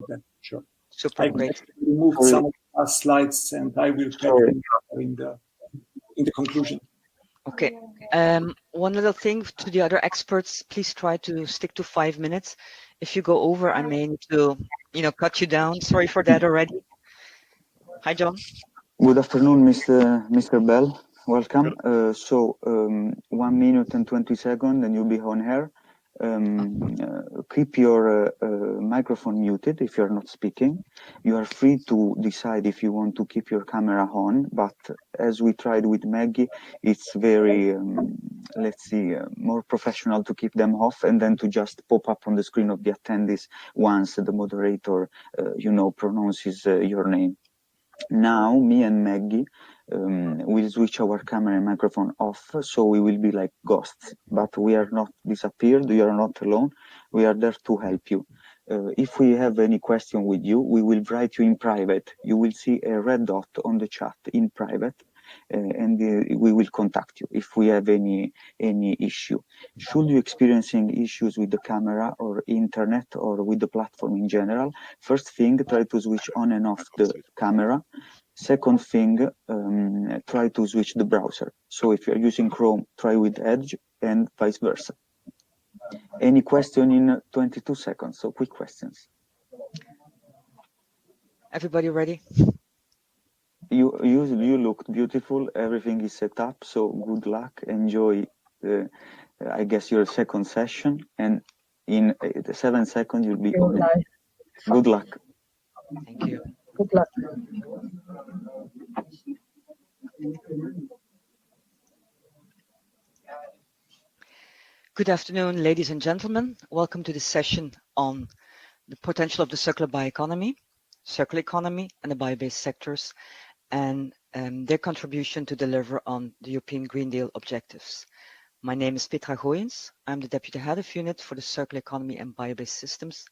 that. Sure. Super great. Removed some slides, and I will take them in the conclusion. Okay. One little thing to the other experts: please try to stick to 5 minutes. If you go over, I may need to, cut you down. Sorry for that already. Hi, John. Good afternoon, Mr. Bell. Welcome. 1 minute and 20 seconds, and you'll be on air. Keep your microphone muted if you're not speaking. You are free to decide if you want to keep your camera on, but as we tried with Maggie, it's very, more professional to keep them off and then to just pop up on the screen of the attendees once the moderator, pronounces your name. Now, me and Maggie will switch our camera and microphone off, so we will be like ghosts. But we are not disappeared. You are not alone. We are there to help you. If we have any question with you, we will write you in private. You will see a red dot on the chat in private, and we will contact you if we have any issue. Should you experiencing issues with the camera or internet or with the platform in general, first thing, try to switch on and off the camera. Second thing, try to switch the browser. So if you're using Chrome, try with Edge and vice versa. Any question in 22 seconds? So quick questions. Everybody ready? You looked beautiful. Everything is set up. So good luck. Enjoy, I guess, your second session. And in 7 seconds, you'll be on it. Good luck. Thank you. Good luck. Good afternoon, ladies and gentlemen. Welcome to this session on the potential of the circular bioeconomy, circular economy, and the bio-based sectors, and their contribution to deliver on the European Green Deal objectives. My name is Petra Gooyens. I'm the Deputy Head of Unit for the Circular Economy and Bio-based Systems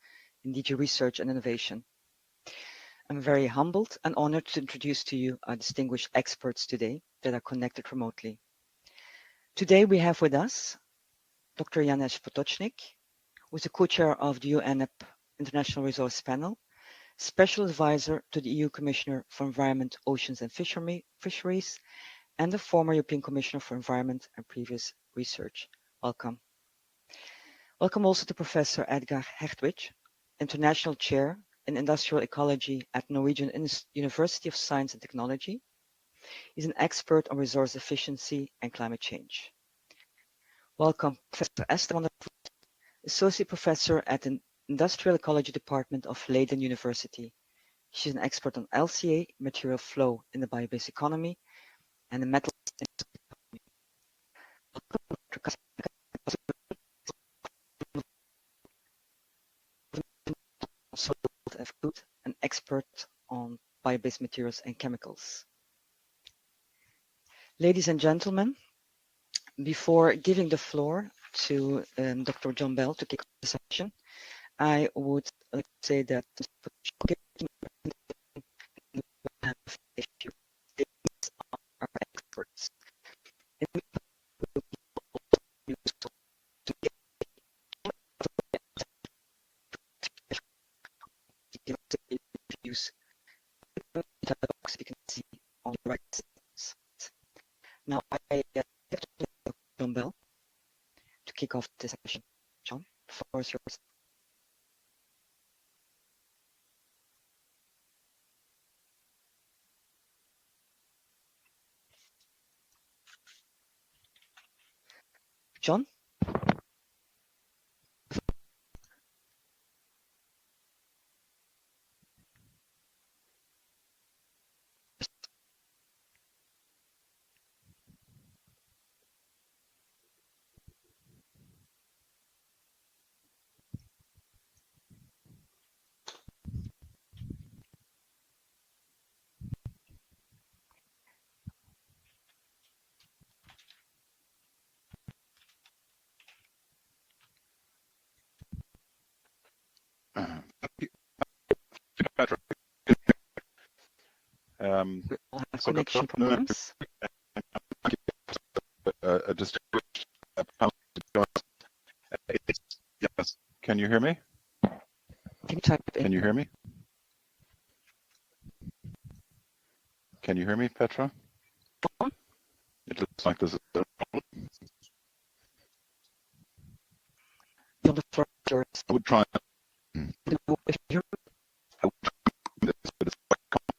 in DG Research and Innovation. I'm very humbled and honored to introduce to you our distinguished experts today that are connected remotely. Today we have with us Dr. Janusz Potocznik, who is the co-chair of the UNEP International Resource Panel, special advisor to the EU Commissioner for Environment, Oceans and Fisheries, and the former European Commissioner for Environment and Previous Research. Welcome. Welcome also to Professor Edgar Hetwick, International Chair in Industrial Ecology at Norwegian University of Science and Technology. He's an expert on resource efficiency and climate change. Welcome, Professor Esther van der Vloot, Associate Professor at the Industrial Ecology Department of Leiden University. She's an expert on LCA, material flow in the bio-based economy, and the metals economy. An expert on bio-based materials and chemicals. Ladies and gentlemen, before giving the floor to Dr. John Bell to kick off the session, I would like to say that our experts. You can see on the right side. Now I have John Bell to kick off the session. John, the floor is yours. John? Patrick. Connection problems. A distinguished yes. Can you hear me? Can you type in? Can you hear me? Can you hear me, Petra? It looks like this is a problem. On the floor, yours. I would try. If you're I would try this, but it's quite common.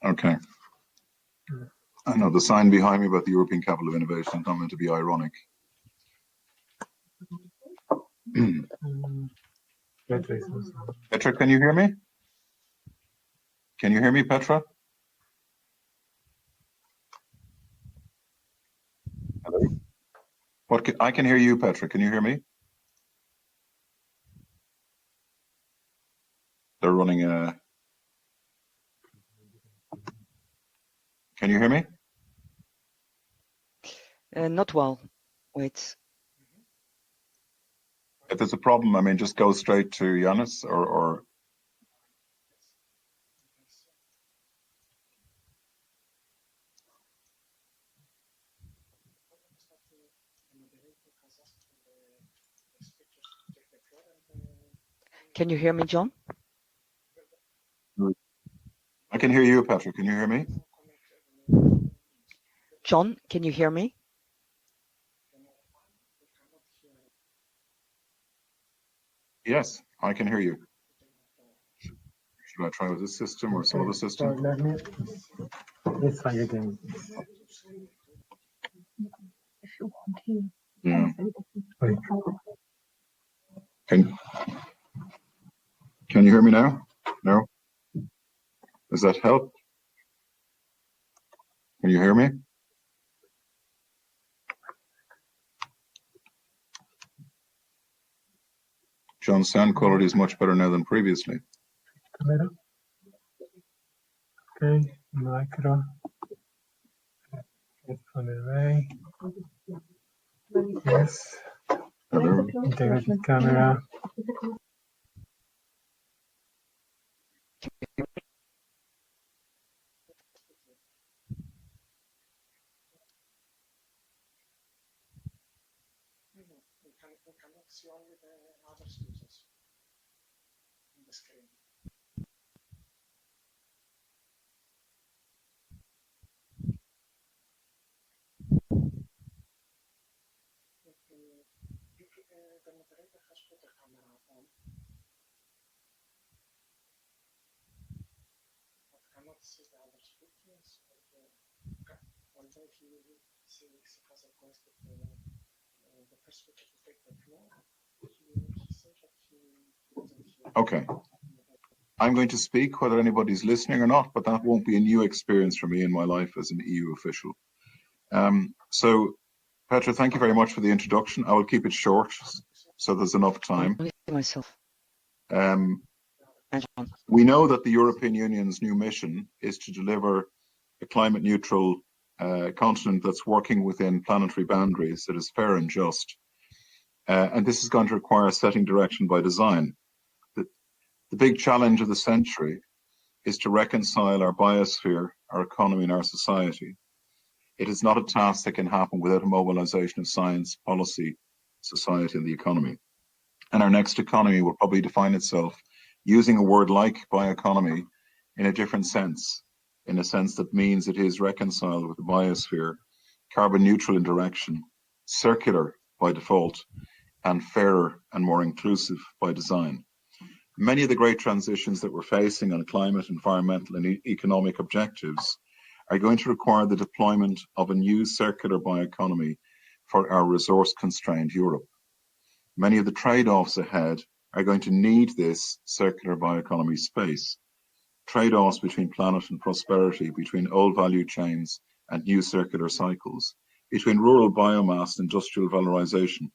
Okay. I know the sign behind me about the European Capital of Innovation is not meant to be ironic. Petra, can you hear me? Can you hear me, Petra? Hello? I can hear you, Petra. Can you hear me? They're running a... Can you hear me? not well. Wait. If there's a problem, I mean, just go straight to Yanis or... Can you hear me, John? I can hear you, Petra. Can you hear me? John, can you hear me? Yes, I can hear you. Should I try with this system or some other system? Let's try again. Yeah. Wait. Can you hear me now? No? Does that help? Can you hear me? John's sound quality is much better now than previously. Camera. Okay, micro. Headphone array. Yes. Hello? Integrated camera. We cannot see only the other users in the screen. Okay. I'm going to speak whether anybody's listening or not, but that won't be a new experience for me in my life as an EU official. So, Petra, thank you very much for the introduction. I will keep it short so there's enough time. Myself. We know that the European Union's new mission is to deliver a climate neutral continent that's working within planetary boundaries that is fair and just. And this is going to require setting direction by design. The big challenge of the century is to reconcile our biosphere, our economy, and our society. It is not a task that can happen without a mobilization of science, policy, society, and the economy. And our next economy will probably define itself using a word like bioeconomy in a different sense, in a sense that means it is reconciled with the biosphere, carbon neutral in direction, circular by default, and fairer and more inclusive by design. Many of the great transitions that we're facing on climate, environmental, and economic objectives are going to require the deployment of a new circular bioeconomy for our resource-constrained Europe. Many of the trade-offs ahead are going to need this circular bioeconomy space. Trade-offs between planet and prosperity, between old value chains and new circular cycles, between rural biomass and industrial valorization,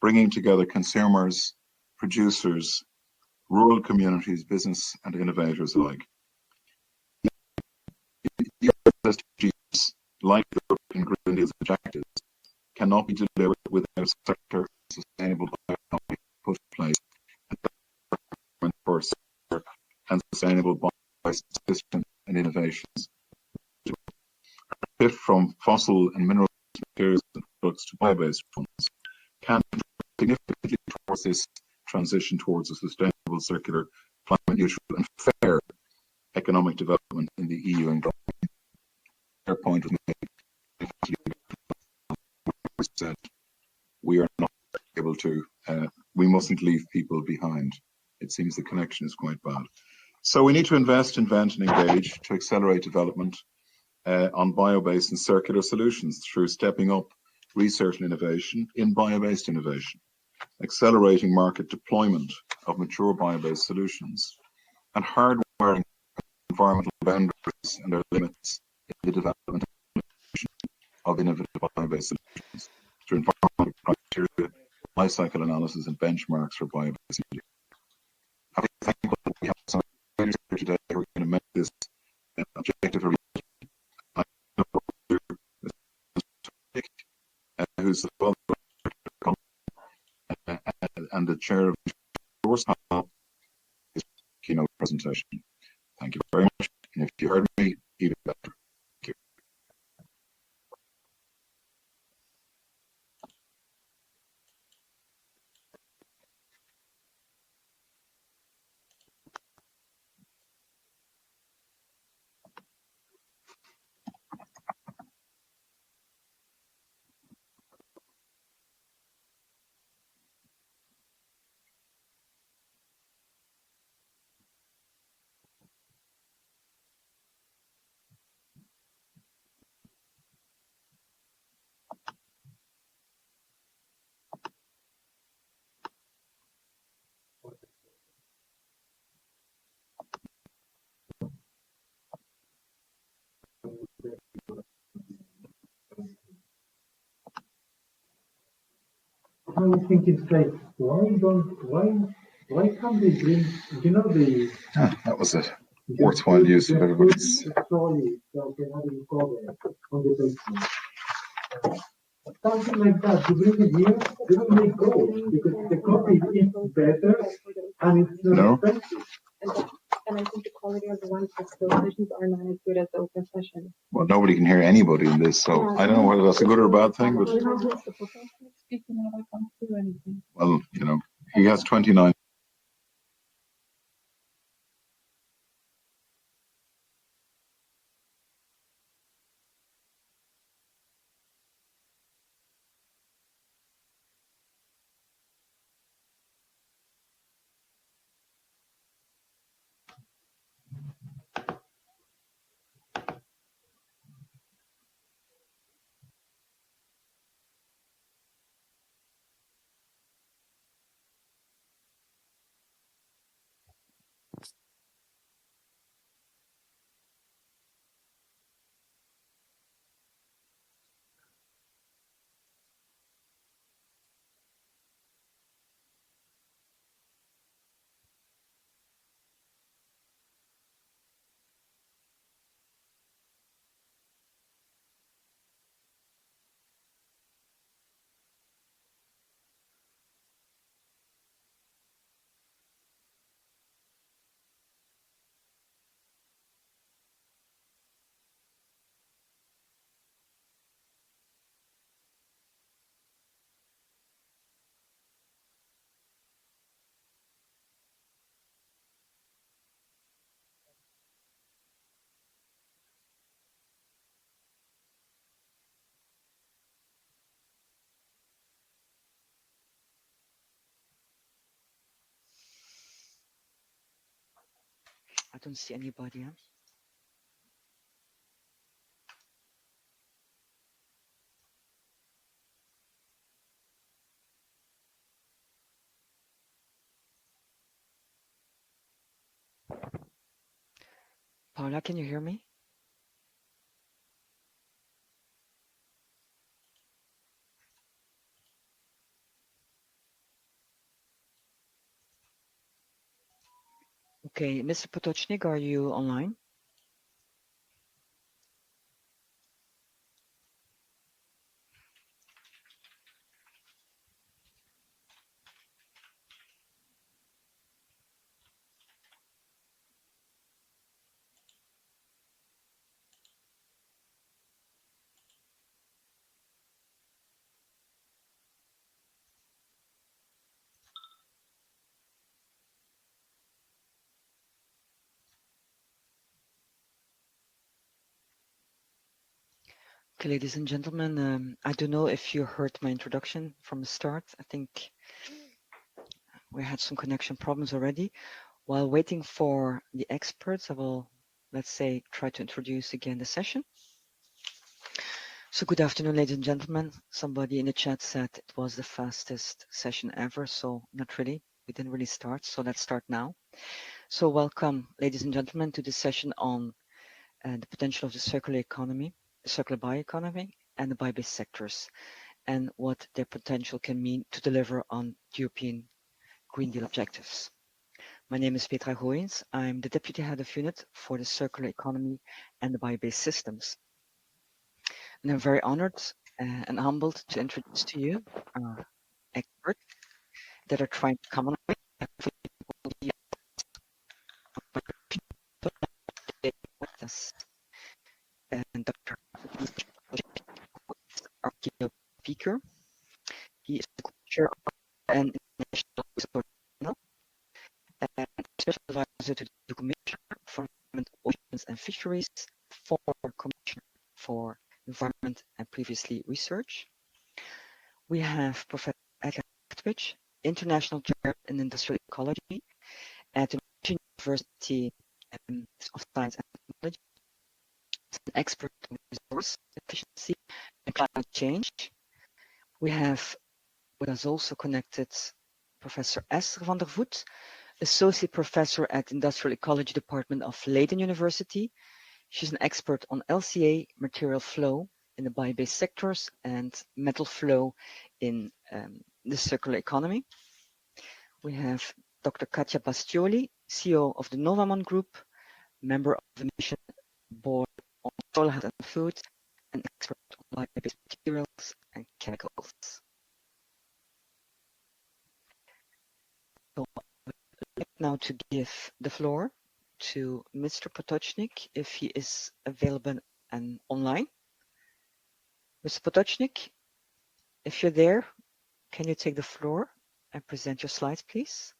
bringing together consumers, producers, rural communities, business and innovators alike. SDGs, like the European Green Deal's objectives, cannot be delivered without a sector sustainable bioeconomy put in place for sector and sustainable biosystems and innovations. Shift from fossil and mineral materials and products to bio-based ones can contribute significantly towards this transition towards a sustainable, circular, climate neutral and fair economic development in the EU and globally. Their point was made. Said we are not able to. We mustn't leave people behind. It seems the connection is quite bad. So we need to invest, invent, and engage to accelerate development on bio-based and circular solutions through stepping up research and innovation in bio-based innovation, accelerating market deployment of mature bio-based solutions, and hardwiring environmental boundaries and their limits in the development of innovative bio-based solutions through environmental criteria, life cycle analysis, and benchmarks for bio-based media. I think we have some leaders here today who are going to make this an objective. I know who's the father and the chair of the resource panel is keynote presentation. Thank you very much. And if you heard me, even better. Thank you. I was thinking straight. Why can't they bring? You know the. That was a worthwhile use of everybody's. Trolley that they have in cover on the basement. Something like that. To bring it here, they will make gold because the coffee is better and it's not expensive. And I think the quality of the ones for solutions are not as good as the open session. Well, nobody can hear anybody in this, so I don't know whether that's a good or a bad thing, but Speaking out, I can't do anything. well, you know, he has 29. don't see anybody. Huh? Paula, can you hear me? Okay, Mr. Potocznik, are you online? Okay, ladies and gentlemen, I don't know if you heard my introduction from the start. I think we had some connection problems already. While waiting for the experts, I will, let's say, try to introduce again the session. So good afternoon, ladies and gentlemen. Somebody in the chat said it was the fastest session ever, so not really. We didn't really start, so let's start now. So welcome, ladies and gentlemen, to this session on the potential of the circular economy, the circular bioeconomy, and the bio-based sectors, and what their potential can mean to deliver on European Green Deal objectives. My name is Petra Gooyens. I'm the Deputy Head of Unit for the Circular Economy and the Bio-based Systems. And I'm very honored and humbled to introduce to you our experts that are trying to come on with us. And Dr. our keynote speaker. He is the co-chair and international resource panel and special advisor to the Commissioner for Environment, Oceans and Fisheries, former Commissioner for Environment and previously Research. We have Professor Edgar Hetwick, International Chair in Industrial Ecology at the University of Science and Technology. He's an expert on resource efficiency and climate change. We have with us also connected Professor Esther van der Voet, Associate Professor at Industrial Ecology Department of Leiden University. She's an expert on LCA, material flow in the bio-based sectors, and metal flow in the circular economy. We have Dr. Katja Bastioli, CEO of the Novamon Group, member of the Mission Board on Soil Health and Food, and expert on bio-based materials and chemicals. So I'd like now to give the floor to Mr. Potocznik if he is available and online. Mr. Potocznik, if you're there, can you take the floor and present your slides, please?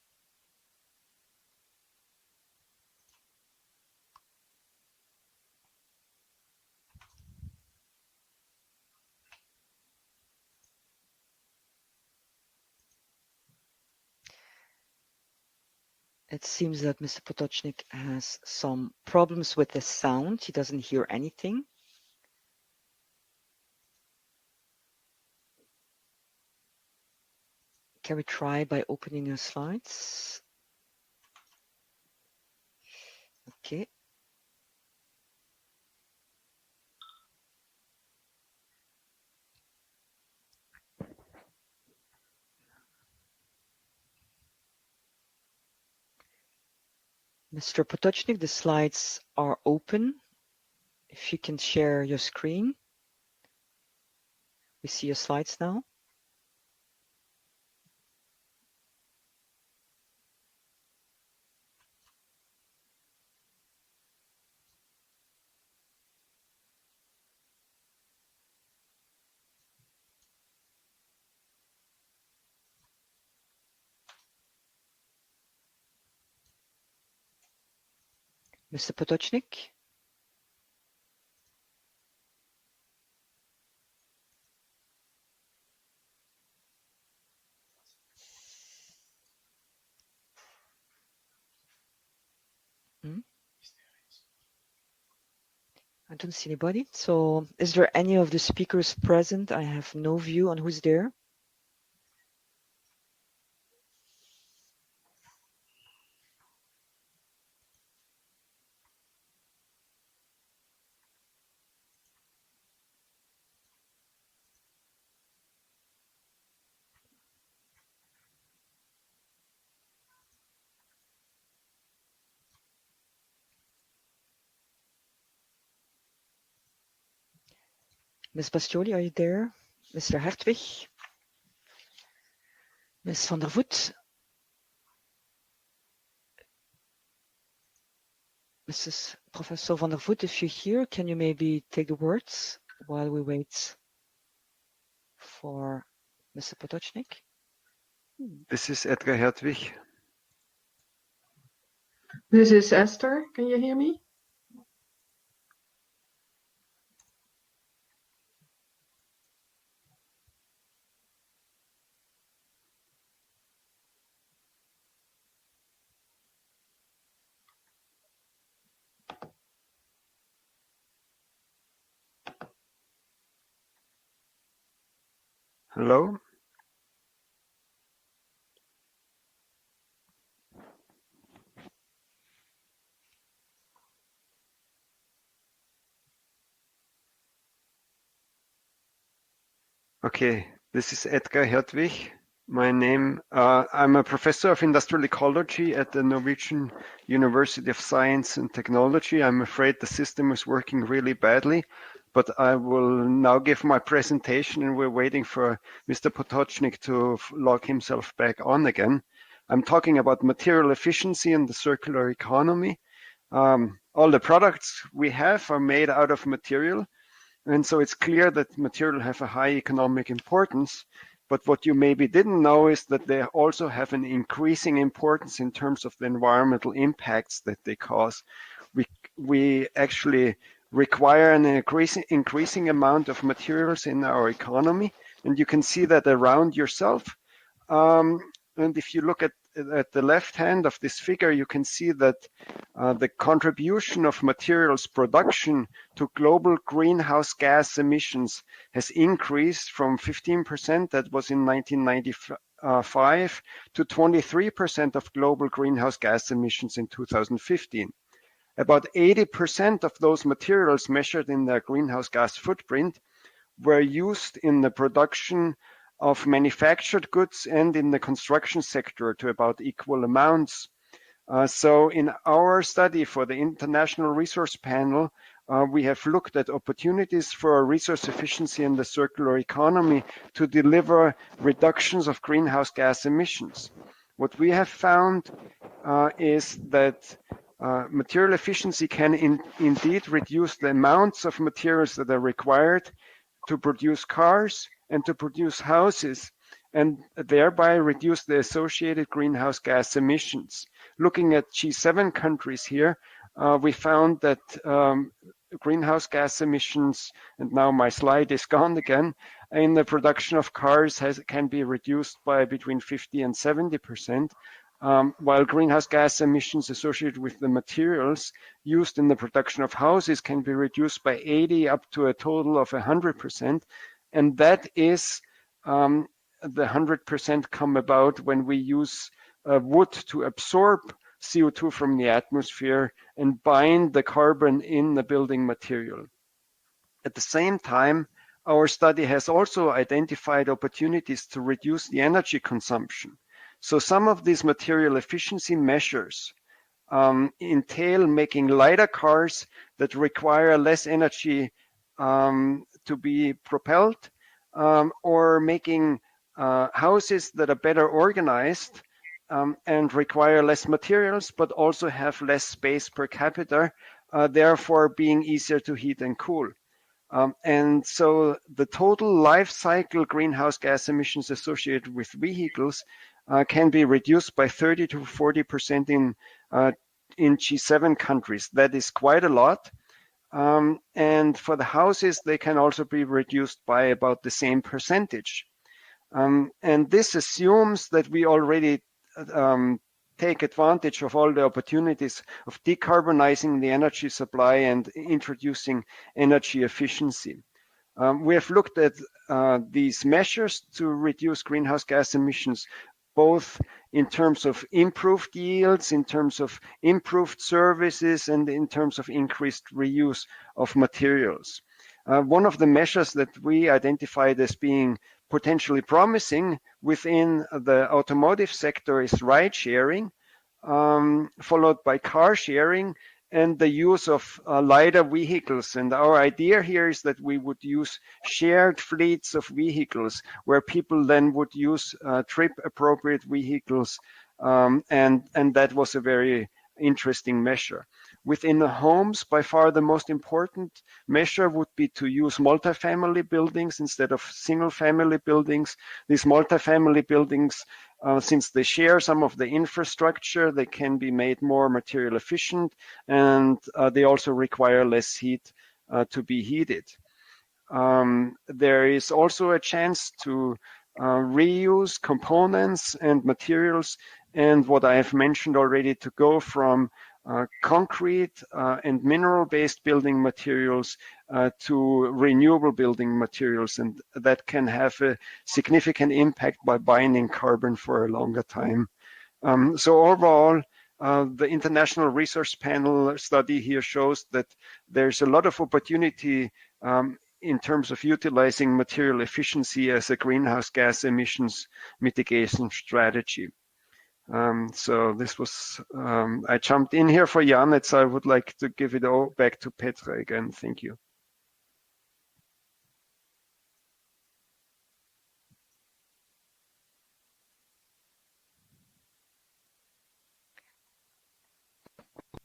It seems that Mr. Potocznik has some problems with the sound. He doesn't hear anything. Can we try by opening your slides? Okay. Mr. Potocznik, the slides are open. If you can share your screen. We see your slides now. Mr. Potocznik? Hmm? I don't see anybody. So is there any of the speakers present? I have no view on who's there. Ms. Bastioli, are you there? Mr. Hetwick? Ms. van der Voet? Mrs. Professor van der Voet, if you're here, can you maybe take the words while we wait for Mr. Potočnik? This is Edgar Hetwick. This is Esther. Can you hear me? Hello? Okay, this is Edgar Hetwick. My name, I'm a professor of industrial ecology at the Norwegian University of Science and Technology. I'm afraid the system is working really badly, but I will now give my presentation and we're waiting for Mr. Potočnik to log himself back on again. I'm talking about material efficiency and the circular economy. All the products we have are made out of material. And so it's clear that material have a high economic importance, but what you maybe didn't know is that they also have an increasing importance in terms of the environmental impacts that they cause. We actually require an increasing amount of materials in our economy, and you can see that around yourself. And if you look at the left hand of this figure, you can see that the contribution of materials production to global greenhouse gas emissions has increased from 15% that was in 1995 to 23% of global greenhouse gas emissions in 2015. About 80% of those materials measured in their greenhouse gas footprint were used in the production of manufactured goods and in the construction sector to about equal amounts. So in our study for the International Resource Panel, we have looked at opportunities for resource efficiency in the circular economy to deliver reductions of greenhouse gas emissions. What we have found is that material efficiency can indeed reduce the amounts of materials that are required to produce cars and to produce houses, and thereby reduce the associated greenhouse gas emissions. Looking at G7 countries here, we found that greenhouse gas emissions, and now my slide is gone again, in the production of cars can be reduced by between 50 and 70%, while greenhouse gas emissions associated with the materials used in the production of houses can be reduced by 80 up to a total of 100%. And that is the 100% come about when we use wood to absorb CO2 from the atmosphere and bind the carbon in the building material. At the same time, our study has also identified opportunities to reduce the energy consumption. So some of these material efficiency measures entail making lighter cars that require less energy to be propelled, or making houses that are better organized and require less materials, but also have less space per capita, therefore being easier to heat and cool. And so the total life cycle greenhouse gas emissions associated with vehicles can be reduced by 30 to 40% in G7 countries. That is quite a lot. And for the houses, they can also be reduced by about the same percentage. And this assumes that we already take advantage of all the opportunities of decarbonizing the energy supply and introducing energy efficiency. We have looked at these measures to reduce greenhouse gas emissions, both in terms of improved yields, in terms of improved services, and in terms of increased reuse of materials. One of the measures that we identified as being potentially promising within the automotive sector is ride sharing, followed by car sharing, and the use of lighter vehicles. And our idea here is that we would use shared fleets of vehicles where people then would use trip appropriate vehicles. And that was a very interesting measure. Within the homes, by far the most important measure would be to use multifamily buildings instead of single family buildings. These multifamily buildings, since they share some of the infrastructure, they can be made more material efficient, and they also require less heat to be heated. There is also a chance to reuse components and materials, and what I have mentioned already, to go from concrete and mineral-based building materials to renewable building materials, and that can have a significant impact by binding carbon for a longer time. So overall, the International Resource Panel study here shows that there's a lot of opportunity in terms of utilizing material efficiency as a greenhouse gas emissions mitigation strategy. So this was, I jumped in here for Janet, so I would like to give it all back to Petra again. Thank you.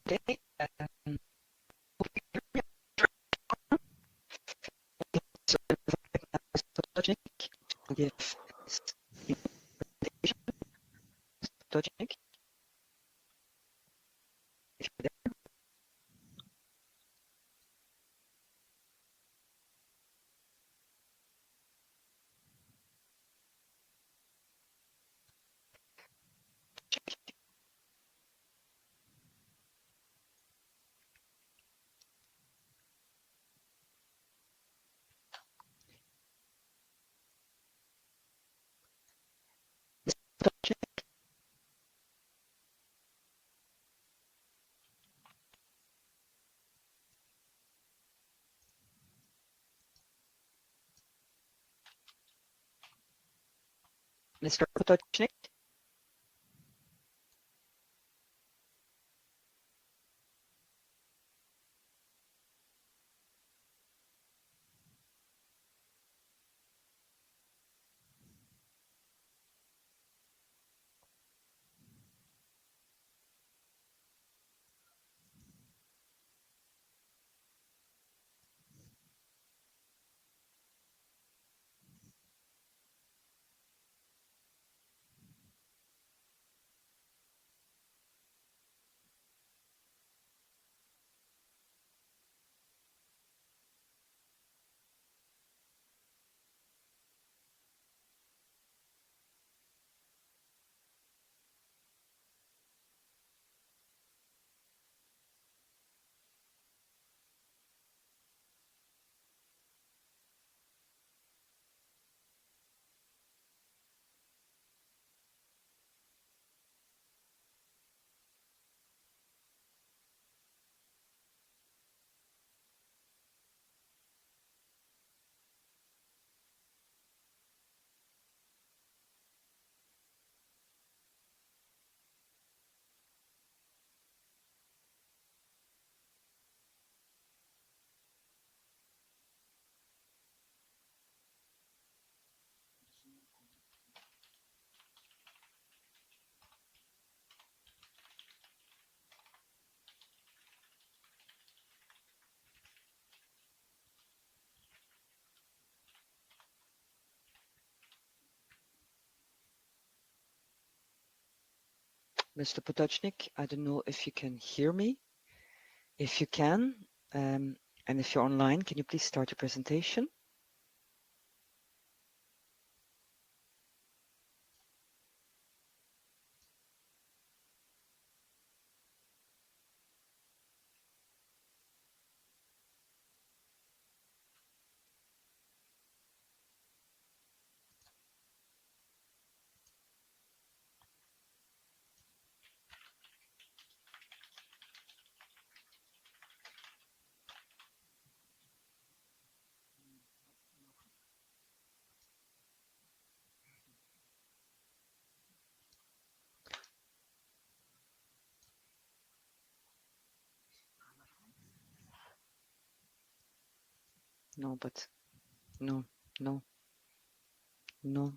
Okay. Mr. Potocznik? Mr. Potocznik, I don't know if you can hear me. If you can, and if you're online, can you please start your presentation? No, but no, no, no.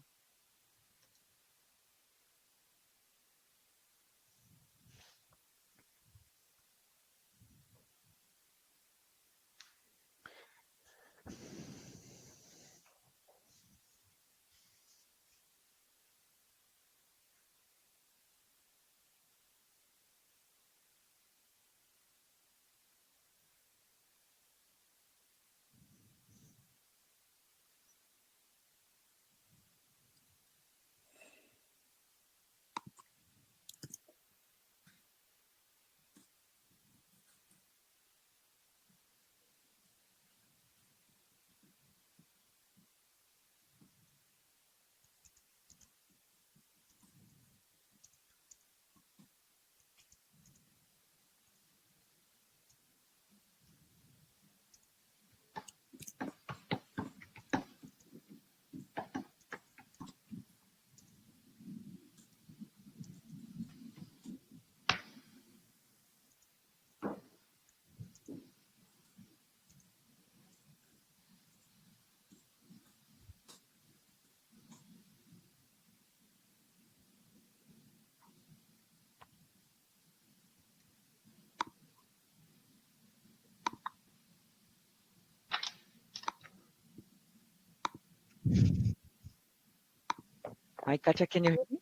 Hi, Katja, can you hear me?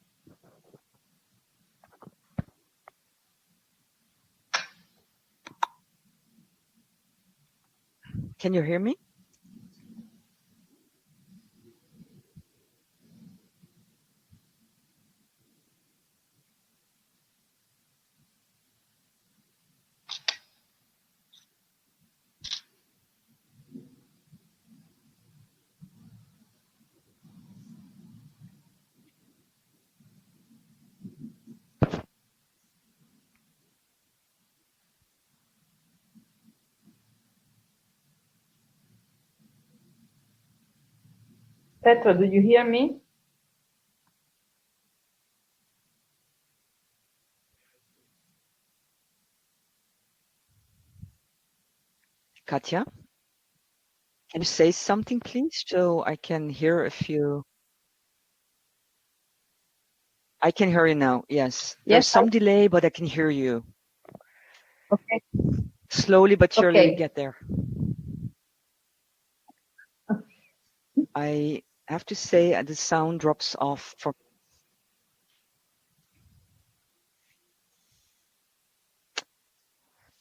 Can you hear me? Petra, do you hear me? Katja, can you say something, please, so I can hear if you... I can hear you now, yes. There's Yes. some delay, but I can hear you. Okay. Slowly but surely we Okay. get there. I have to say the sound drops off for...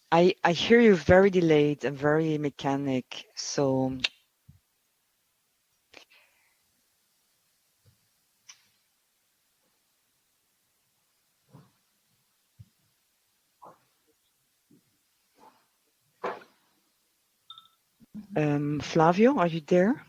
I hear you very delayed and very mechanic, so... Flavio, are you there?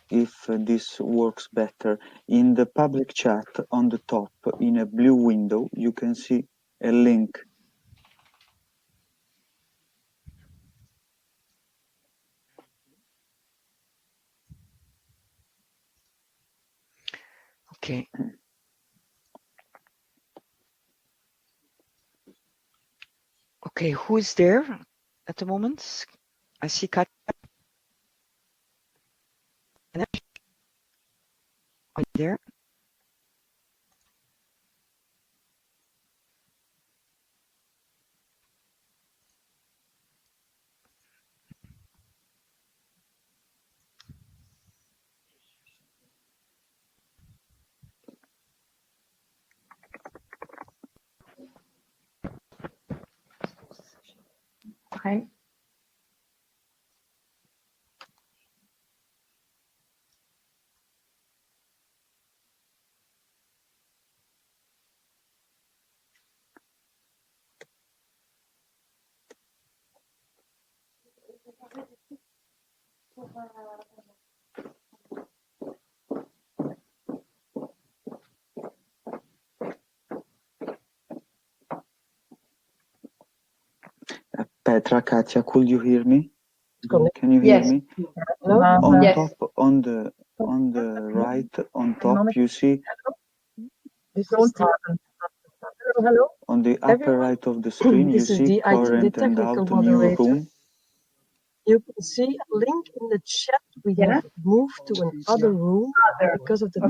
If this works better, in the public chat on the top, in a blue window, you can see a link. Okay. Okay, who is there at the moment? I see Katja. Are you there? Okay. Petra, Katja, could you hear me? Can you hear Yes. me? On Yes. top, on the right, on top, you see on the upper right of the screen, you see current and out new room. You can see a link in the chat. We have moved to another room because of the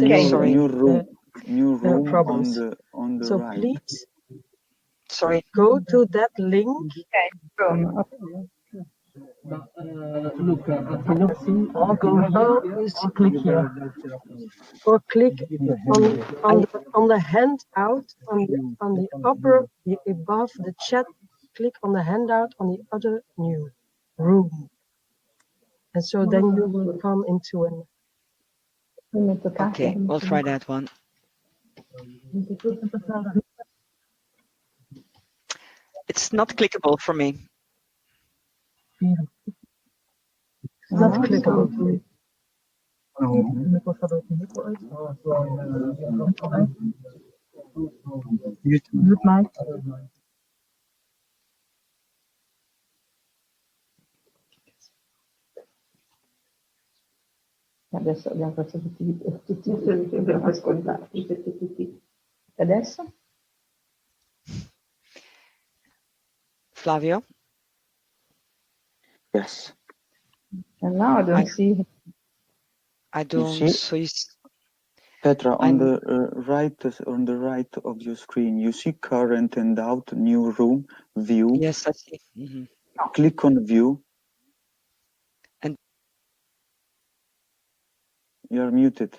New room problems. on the So right. please Sorry. go to that link. Okay. Room. Look, Or go here, or click here. Or click on the handout on the upper above the chat. Click on the handout on the other new room. And so then you will come into an. Okay, we'll try that one. It's not clickable for me. Not clickable. Adesso abbiamo fatto tutti abbiamo ascoltato tutti. Adesso? Flavio? Yes. And now I don't see. I don't see. Petra, on the right of your screen, you see current and out new room view. Yes, I see. Mm-hmm. Click on view. And you're muted.